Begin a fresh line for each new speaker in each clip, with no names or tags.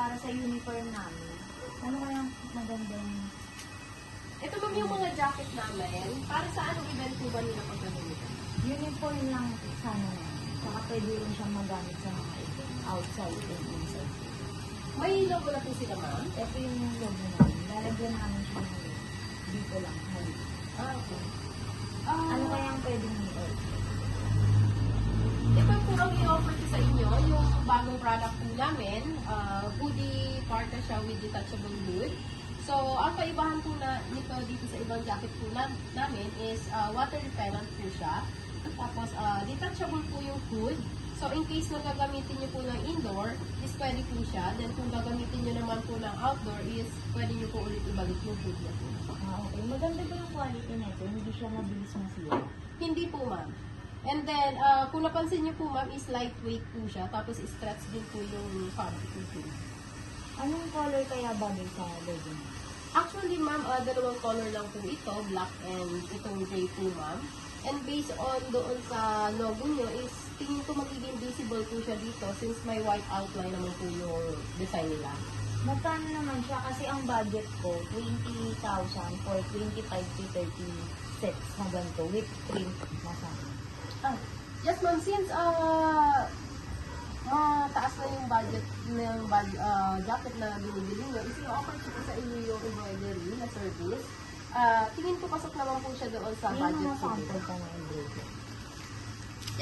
para sa uniform namin. Ano kayang magandang...
Ito ma'am yung mga jacket namin. Para sa anong event po ba nila paggagamitan?
Uniform lang sana namin. Saka pwede rin siyang magamit sa mga event. Outside and inside.
May logo na po sila ma'am?
Ito yung logo namin. Lalagyan namin siya ng dito lang. Halik.
Okay.
Ano kayang pwedeng i-order?
Ito po ang i-offer ko sa inyo, yung bagong product po namin, hoodie parka siya with detachable hood. So, ang kaibahan po nito dito sa ibang jacket po namin is water repellent po siya. Tapos, detachable po yung hood. So, in case na gagamitin nyo po ng indoor, is pwede po siya. Then, kung gagamitin nyo naman po ng outdoor, is pwede nyo po ulit ibalik yung hood niya po.
Okay. Maganda ba yung quality nito? Hindi siya mabilis masira.
Hindi po, ma'am. And then, kung napansin niyo po, ma'am, is lightweight po siya. Tapos, stretch din po yung fabric po.
Anong color kaya bagay sa logo niya?
Actually, ma'am, dalawang color lang po ito. Black and itong gray po, ma'am. And based on doon sa logo niyo is, tingin ko magiging visible po siya dito since may white outline naman po yung design nila.
Magkano naman siya? Kasi ang budget ko, 20,000 for 25 to 30 sets na ganito with print na sa akin.
Yes, ma'am. Since mataas na yung budget ng jacket na binibili nyo, is i-offer ko sa inyo yung embroidery na service. Tingin ko pasok naman po siya doon sa
Yung
budget
mga
po.
sample ka na embroidery.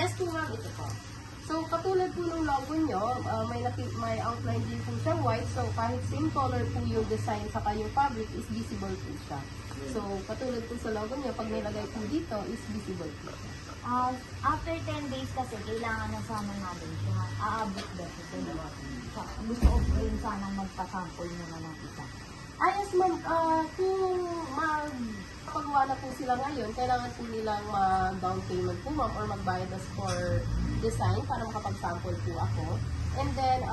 Yes po, ma'am. Ito po. So, katulad po ng logo nyo, may outline din po siyang white. So, kahit same color po yung design sa yung fabric is visible po siya. So, katulad po sa logo nyo, pag nilagay po dito is visible po siya.
After 10 days kasi, kailangan na sana namin siya. Aabot ba ito? Gusto ko rin sanang magpa-sample muna ng isa.
Yes, ma'am. Kung magpagawa na po sila ngayon, kailangan po nilang mag-down payment po, ma'am, or magbayad na for design para makapag-sample po ako. And then,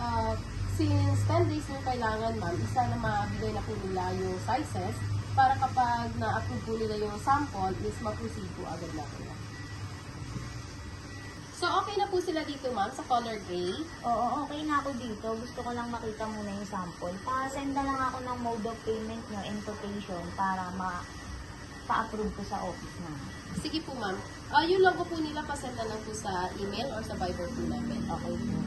since 10 days yung kailangan, ma'am, isa na mabigay na po nila yung sizes para kapag na-approve po nila yung sample, is ma-proceed po agad na po. So, okay na po sila dito, ma'am, sa color gray.
Oo, okay na ako dito. Gusto ko lang makita muna yung sample. Pa-send na lang ako ng mode of payment nyo and quotation para pa-approve ko sa office na.
Sige po, ma'am. Yung logo po nila, pasend na lang po sa email or sa Viber po namin.
Okay po.